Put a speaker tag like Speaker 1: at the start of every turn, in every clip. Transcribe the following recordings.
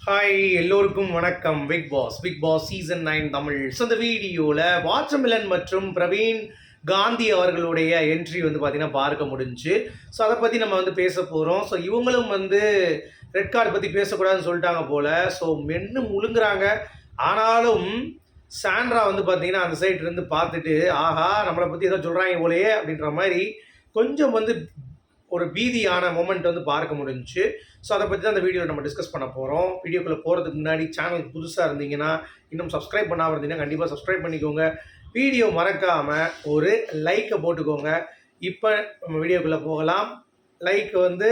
Speaker 1: Hi எல்லோருக்கும் வணக்கம். Bigg Boss season 9 Tamil. So இந்த வீடியோவில் வாட்டர்மெலன் மற்றும் பிரவீன் காந்தி அவர்களுடைய என்ட்ரி வந்து பார்த்திங்கன்னா பார்க்க முடிஞ்சு. ஸோ அதை பற்றி நம்ம வந்து பேச போகிறோம். ஸோ இவங்களும் வந்து ரெட் கார்டு பற்றி பேசக்கூடாதுன்னு சொல்லிட்டாங்க போல். ஸோ மென்று முழுங்குறாங்க. ஆனாலும் சாண்ட்ரா வந்து பார்த்திங்கன்னா அந்த சைட்லேருந்து பார்த்துட்டு ஆஹா நம்மளை பற்றி ஏதோ சொல்கிறாங்க போலையே அப்படின்ற மாதிரி கொஞ்சம் வந்து ஒரு பீதியான மொமெண்ட் வந்து பார்க்க முடிஞ்சு. ஸோ அதை பற்றி தான் இந்த வீடியோவில் நம்ம டிஸ்கஸ் பண்ண போகிறோம். வீடியோக்குள்ளே போகிறதுக்கு முன்னாடி சேனலுக்கு புதுசாக இருந்தீங்கன்னா, இன்னும் சப்ஸ்கிரைப் பண்ணாமல் இருந்தீங்கன்னா கண்டிப்பாக சப்ஸ்கிரைப் பண்ணிக்கோங்க. வீடியோ மறக்காமல் ஒரு லைக்கை போட்டுக்கோங்க. இப்போ நம்ம வீடியோக்குள்ளே போகலாம். லைக் வந்து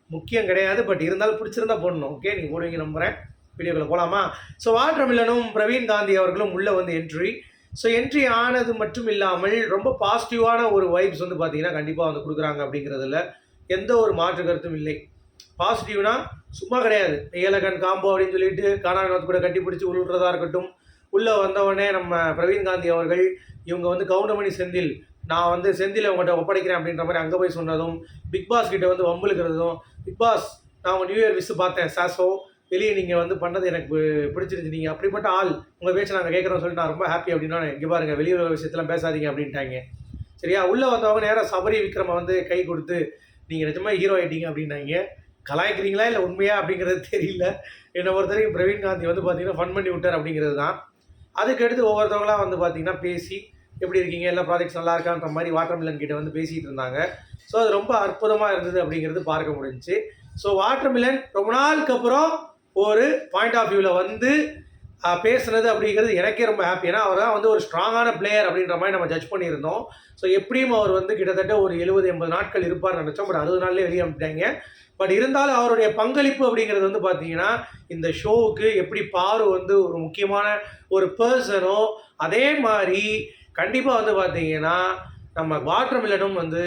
Speaker 1: முக்கியம் கிடையாது, பட் இருந்தாலும் பிடிச்சிருந்தா போடணும். ஓகே, நீங்கள் போடுவீங்க நம்புகிறேன். வீடியோக்குள்ளே போகலாமா? ஸோ வாட்டர்மெலனும் பிரவீன் காந்தி அவர்களும் உள்ளே வந்து என்ட்ரி ஆனது மட்டும் இல்லாமல் ரொம்ப பாசிட்டிவான ஒரு வைப்ஸ் வந்து பார்த்தீங்கன்னா கண்டிப்பாக வந்து கொடுக்குறாங்க அப்படிங்கிறதுல எந்த ஒரு மாற்று கருத்தும் இல்லை. பாசிட்டிவ்னா சும்மா கிடையாது. ஏலகன் காம்போ அப்படின்னு சொல்லிட்டு காணாவினத்து கூட கட்டி பிடிச்சி உள்றதா இருக்கட்டும். உள்ளே வந்தவொடனே நம்ம பிரவீன் காந்தி அவர்கள் இவங்க வந்து கவுண்டமணி செந்தில், நான் வந்து செந்தில் அவங்ககிட்ட ஒப்படைக்கிறேன் அப்படின்ற மாதிரி அங்கே போய் சொன்னதும், பிக் பாஸ் கிட்ட வந்து வம்புழுக்கிறதும், பிக் பாஸ் நான் உங்கள் நியூ இயர் விஸ் பார்த்தேன் சாசோ, வெளியே நீங்கள் வந்து பண்ணது எனக்கு பிடிச்சிருந்துச்சு, நீங்கள் அப்படிப்பட்ட ஆள், உங்கள் பேச்சை நாங்கள் கேட்குறோம்னு சொல்லிட்டு நான் ரொம்ப ஹாப்பி அப்படின்னா இங்கே பாருங்கள் வெளியுறவு விஷயத்தெல்லாம் பேசாதீங்க அப்படின்ட்டாங்க. சரியா? உள்ளே வந்தவங்க நேராக சபரி விக்ரமை வந்து கை கொடுத்து நீங்கள் நிஜமாக ஹீரோ ஆகிட்டீங்க அப்படின்னாங்க. கலாய்க்கிறீங்களா இல்லை உண்மையா அப்படிங்கிறது தெரியல. என்னை பொறுத்த வரைக்கும் பிரவீன் காந்தி வந்து பார்த்தீங்கன்னா ஃபன் பண்ணி விட்டார் அப்படிங்கிறது தான். அதுக்கடுத்து ஒவ்வொருத்தவங்களாம் வந்து பார்த்தீங்கன்னா பேசி எப்படி இருக்கீங்க, எல்லா ப்ராஜெக்ட்ஸ் நல்லா இருக்கான்ற மாதிரி வாட்டர்மெலன் கிட்ட வந்து பேசிகிட்டு இருந்தாங்க. ஸோ அது ரொம்ப அற்புதமாக இருந்தது அப்படிங்கிறது பார்க்க முடிஞ்சிச்சு. ஸோ வாட்டர்மெலன் ரொம்ப நாளுக்கு அப்புறம் ஒரு பாயிண்ட் ஆஃப் வியூவில் வந்து பேசுனது அப்படிங்கிறது எனக்கே ரொம்ப ஹாப்பி. ஏன்னா அவர் தான் வந்து ஒரு ஸ்ட்ராங்கான பிளேயர் அப்படின்ற மாதிரி நம்ம ஜட்ஜ் பண்ணியிருந்தோம். ஸோ எப்படியும் அவர் வந்து கிட்டத்தட்ட ஒரு 70-80 நாட்கள் இருப்பார்னு நினச்சோம். பட் 60 நாள்லேயே வெளியே அனுப்பிட்டாங்க. பட் இருந்தாலும் அவருடைய பங்களிப்பு அப்படிங்கிறது வந்து பார்த்தீங்கன்னா இந்த ஷோவுக்கு எப்படி பாரு வந்து ஒரு முக்கியமான ஒரு பர்சனோ அதே மாதிரி கண்டிப்பாக வந்து பார்த்தீங்கன்னா நம்ம வாட்டர்மெலனும் வந்து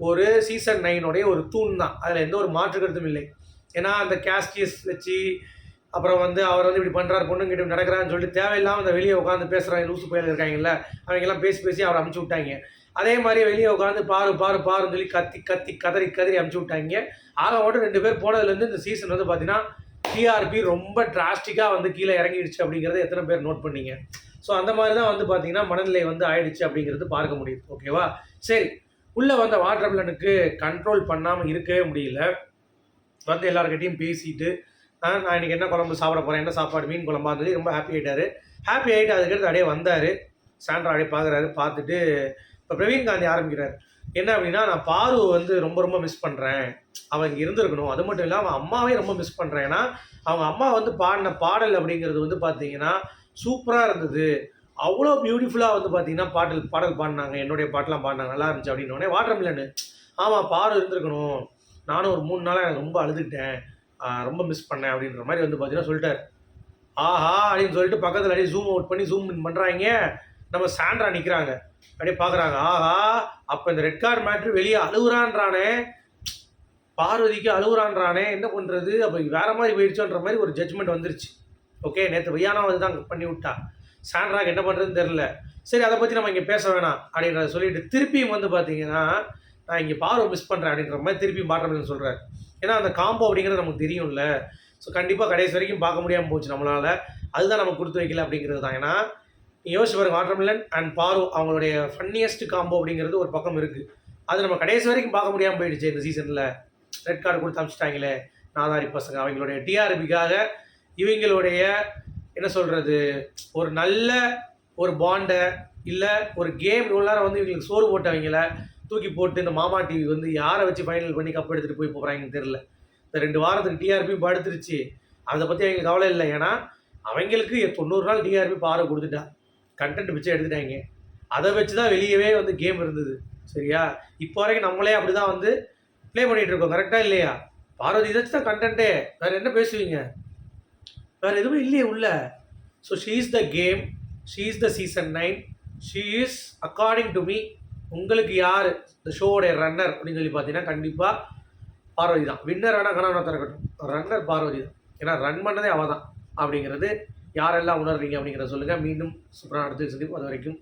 Speaker 1: ஒரு சீசன் 9 ஒரு தூண் தான். அதில் எந்த ஒரு மாற்று கருத்தும் இல்லை. ஏன்னா அந்த கேஸ்டியஸ் வச்சு அப்புறம் வந்து அவர் வந்து இப்படி பண்ணுறாரு, பொண்ணுங்கிட்ட நடக்கிறான்னு சொல்லிட்டு தேவையில்லாமல் அந்த வெளியே உட்காந்து பேசுகிறாங்க லூசு பயில இருக்காங்கல்ல, அவங்கெல்லாம் பேசி அவரை அமுச்சு விட்டாங்க. அதே மாதிரி வெளியே உட்காந்து பாருன்னு சொல்லி கதறி அமுச்சு விட்டாங்க. ஆக மட்டும் 2 பேர் போனதுலேருந்து இந்த சீசன் வந்து பார்த்தீங்கன்னா டிஆர்பி ரொம்ப டிராஸ்டிக்காக வந்து கீழே இறங்கிடுச்சு அப்படிங்கிறத எத்தனை பேர் நோட் பண்ணீங்க? ஸோ அந்த மாதிரி தான் வந்து பார்த்தீங்கன்னா மனநிலை வந்து ஆயிடுச்சு அப்படிங்கிறது பார்க்க முடியுது. ஓகேவா? சரி, உள்ளே வந்த வாட்டர்மெலனுக்கு கண்ட்ரோல் பண்ணாமல் இருக்கவே முடியல. வந்து எல்லாருக்கிட்டையும் பேசிட்டு நான் இன்றைக்கி என்ன குழம்பு சாப்பிட போகிறேன், என்ன சாப்பாடு, மீன் குழம்பா சொல்லி ரொம்ப ஹாப்பி ஆகிட்டார். அதுக்கடுத்து அப்படியே வந்தார். சாண்ட்ரா அப்படியே பார்த்துட்டு இப்போ பிரவீன் காந்தி ஆரம்பிக்கிறார். என்ன அப்படின்னா, நான் பாரு வந்து ரொம்ப மிஸ் பண்ணுறேன், அவன் இங்கே இருந்திருக்கணும். அது மட்டும் இல்லாமல் அம்மாவே ரொம்ப மிஸ் பண்ணுறேன். ஏன்னா அவங்க அம்மா வந்து பாடின பாடல் அப்படிங்கிறது வந்து பார்த்தீங்கன்னா சூப்பராக இருந்தது. அவ்வளோ பியூட்டிஃபுல்லாக வந்து பார்த்தீங்கன்னா பாடல் பாடினாங்க, என்னுடைய பாட்டெலாம் பாடினாங்க, நல்லா இருந்துச்சு அப்படின்னோடனே வாட்டர்மெலன் ஆமாம் பாரு இருந்திருக்கணும், நானும் ஒரு 3 நாளாக எனக்கு ரொம்ப அழுதுகிட்டேன், ரொம்ப மிஸ் பண்ணேன் அப்படின்ற மாதிரி வந்து பார்த்தீங்கன்னா சொல்லிட்டார். ஆஹா அப்படின்னு சொல்லிட்டு பக்கத்தில் அப்படியே ஜூம் அவுட் பண்ணி ஜூம் இன் பண்ணுறாங்க. நம்ம சாண்ட்ரா நிற்கிறாங்க, அப்படியே பார்க்குறாங்க. ஆஹா, அப்போ இந்த ரெட் கார்டு மேட்ரு வெளியே அழுகுறான்றானே, பார்வதிக்கு அழுகுறான்றானே, என்ன பண்ணுறது, அப்போ வேறு மாதிரி போயிடுச்சோன்ற மாதிரி ஒரு ஜட்ஜ்மெண்ட் வந்துருச்சு. ஓகே, நேற்று வியானா வந்து தான் பண்ணி விட்டா, சாண்ட்ராக்கு என்ன பண்ணுறதுன்னு தெரில. சரி, அதை பற்றி நம்ம இங்கே பேச வேணாம் அப்படின்றத சொல்லிட்டு திருப்பியும் வந்து பார்த்தீங்கன்னா நான் இங்கே பார்வை மிஸ் பண்ணுறேன் அப்படின்ற மாதிரி திருப்பியும் வாட்டர்மெலன் சொல்கிறார். ஏன்னா அந்த காம்போ அப்படிங்கிறது நமக்கு தெரியும்ல. ஸோ கண்டிப்பாக கடைசி வரைக்கும் பார்க்க முடியாமல் போச்சு நம்மளால். அதுதான் நமக்கு கொடுத்து வைக்கல அப்படிங்கிறது தான். ஏன்னா யோசிச்சு பாருங்க, வாட்டர்மெலன் அண்ட் பாரு அவங்களுடைய ஃபன்னியஸ்ட் காம்போ அப்படிங்கிறது ஒரு பக்கம் இருக்குது. அது நம்ம கடைசி வரைக்கும் பார்க்க முடியாமல் போயிடுச்சு. இந்த சீசனில் ரெட் கார்டு கொடுத்து அனுப்பிச்சிட்டாங்களே நாதாரி பசங்க. அவங்களுடைய டிஆர்பிக்காக இவங்களுடைய என்ன சொல்கிறது ஒரு நல்ல ஒரு பாண்டை இல்லை ஒரு கேம் இவ்வளோ நேரம் வந்து இவங்களுக்கு சோறு போட்டவங்கள தூக்கி போட்டு இந்த மாமா டிவி வந்து யாரை வச்சு ஃபைனல் பண்ணி கப் எடுத்துகிட்டு போய் போகிறாங்கன்னு தெரில. இந்த 2 வாரத்துக்கு டிஆர்பி படுத்துருச்சு. அதை பற்றி அவங்களுக்கு கவலை இல்லை. ஏன்னா அவங்களுக்கு 90 நாள் டிஆர்பி பாரு கொடுத்துட்டா, கண்டென்ட் பிச்சை எடுத்துட்டாங்க. அதை வச்சு தான் வெளியவே வந்து கேம் இருந்தது. சரியா? இப்போ வரைக்கும் நம்மளே அப்படி தான் வந்து ப்ளே பண்ணிகிட்டு இருக்கோம். கரெக்டாக இல்லையா? பார்வதி இதாச்சு தான் கண்டென்ட்டே, வேறு என்ன பேசுவீங்க? வேறு எதுவும் இல்லையே உள்ள. So she is the game, she is the season 9, she is according to me. உங்களுக்கு யார் இந்த ஷோவோடைய ரன்னர் அப்படின்னு சொல்லி பார்த்தீங்கன்னா கண்டிப்பாக பார்வதி தான். வின்னர் வேணால் கணவனத்தை இருக்கட்டும், ரன்னர் பார்வதி தான். ஏன்னா ரன் பண்ணதே அவள் தான் அப்படிங்கிறது யாரெல்லாம் உணர்றீங்க அப்படிங்கிறத சொல்லுங்கள். மீண்டும் சூப்பரான அடுத்து சந்திப்போம். அது வரைக்கும்